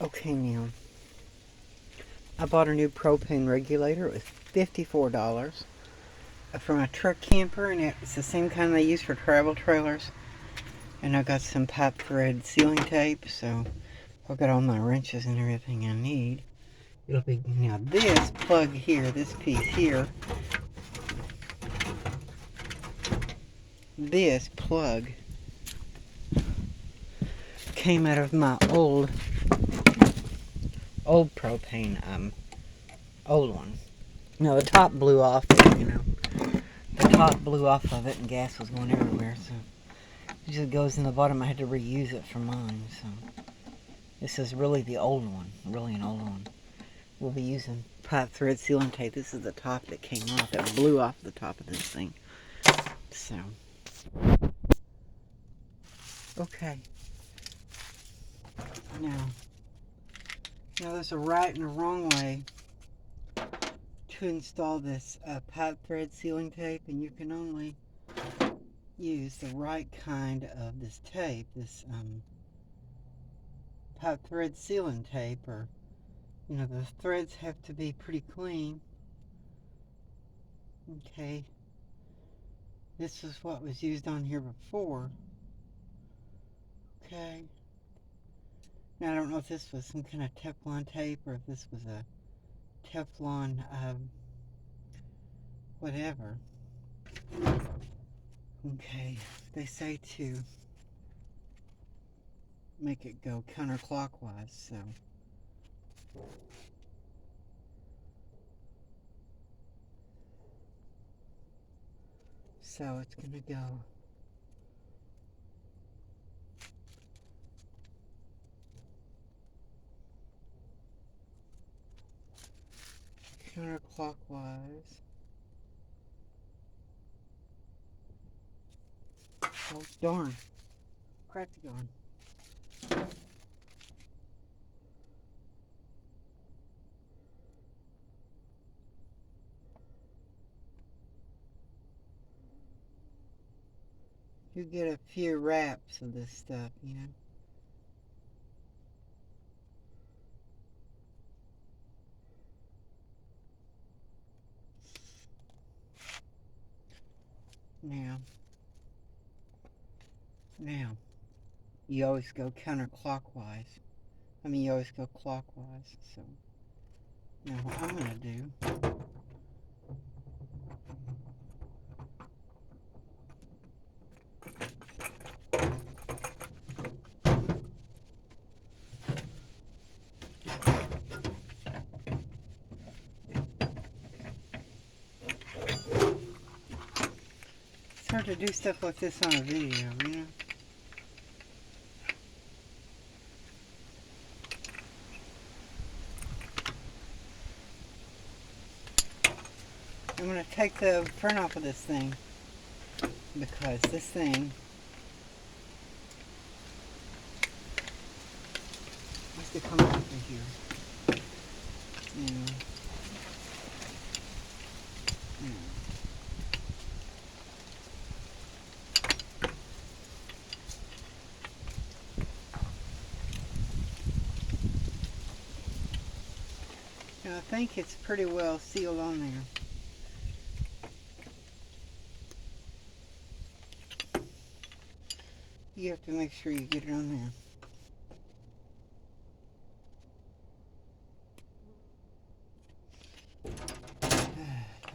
Okay, now, I bought a new propane regulator. It was $54 from a truck camper, and it's the same kind they use for travel trailers. And I got some pipe thread sealing tape, so I've got all my wrenches and everything I need. It'll be, now this plug here, this piece here, this plug came out of my old propane, old one. No, the top blew off, the top blew off of it and gas was going everywhere, so it just goes in the bottom. I had to reuse it for mine, so this is really the old one, really an old one. We'll be using pipe thread sealing tape. This is the top that came off, that blew off the top of this thing. So, okay. Now there's a right and a wrong way to install this pipe thread sealing tape, and you can only use the right kind of this tape, this pipe thread sealing tape, or the threads have to be pretty clean. Okay, this is what was used on here before. Okay, now I don't know if this was some kind of Teflon tape or if this was a Teflon whatever. Okay, they say to make it go counterclockwise, so it's gonna go counterclockwise. Oh darn, cracked it on. You get a few wraps of this stuff, Now, you always go counterclockwise. You always go clockwise. So, now what I'm going to do, it's hard to do stuff like this on a video, I'm going to take the front off of this thing, because this thing has to come off of here. Now, I think it's pretty well sealed on there. You have to make sure you get it on there. I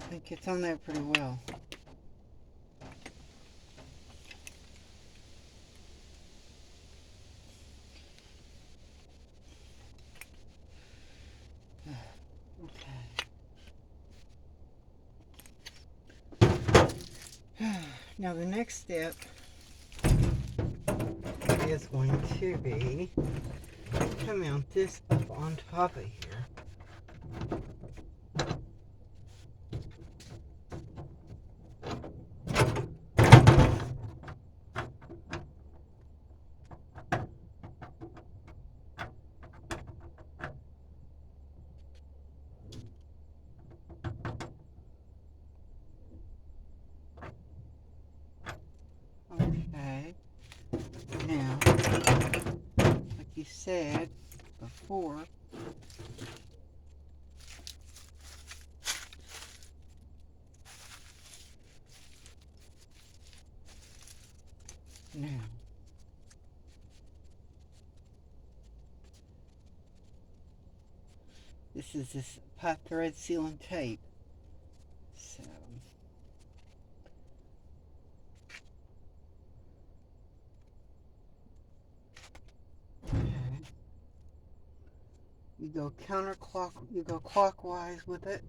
think it's on there pretty well. Now the next step is going to be to mount this up on top of here. Okay, now, like you said, before. Now, this is this pipe thread sealing tape. So, okay. You go you go clockwise with it.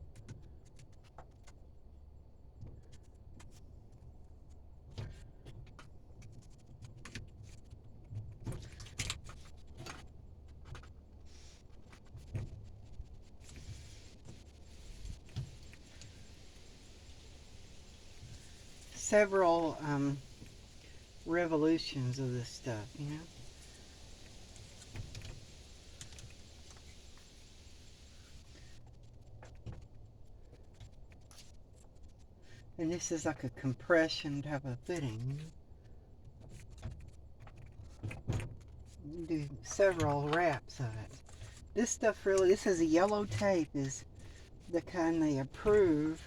Several revolutions of this stuff, you know. And this is like a compression type of fitting. You do several wraps of it. This stuff really, this is a yellow tape, is the kind they approve.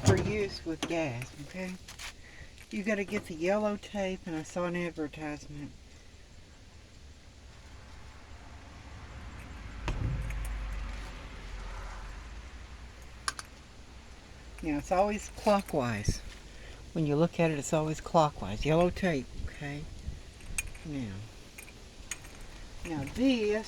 For use with gas, okay? You gotta get the yellow tape, and I saw an advertisement. Yeah, it's always clockwise. When you look at it, it's always clockwise. Yellow tape, okay? Now this,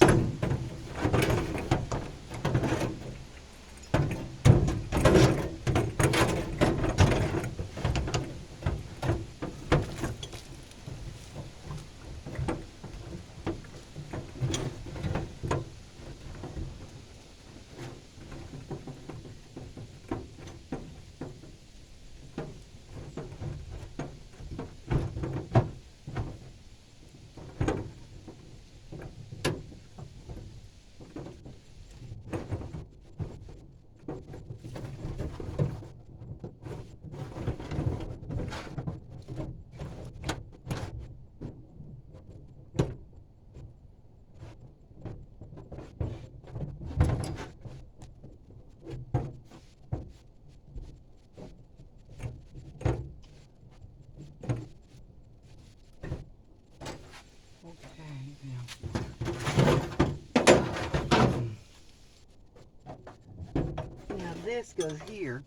now this goes here.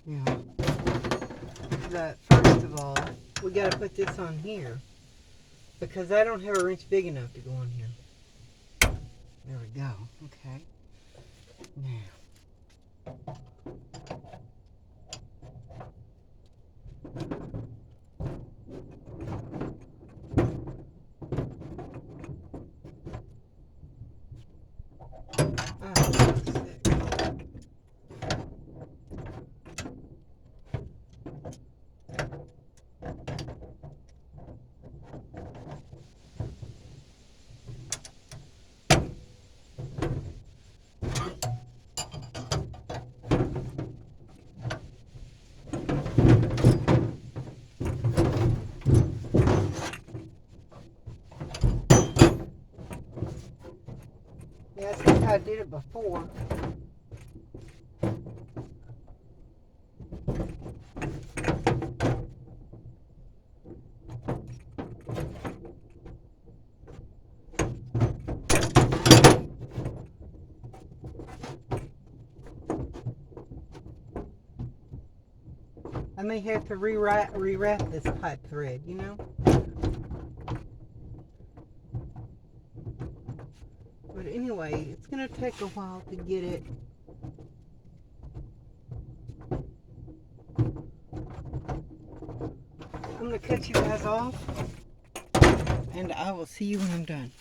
Yeah. But first of all, we gotta put this on here, because I don't have a wrench big enough to go on here. There we go. Okay. Now. Yeah, I think I did it before. I may have to rewrap this pipe thread, you know? But anyway, it's going to take a while to get it. I'm going to cut you guys off, and I will see you when I'm done.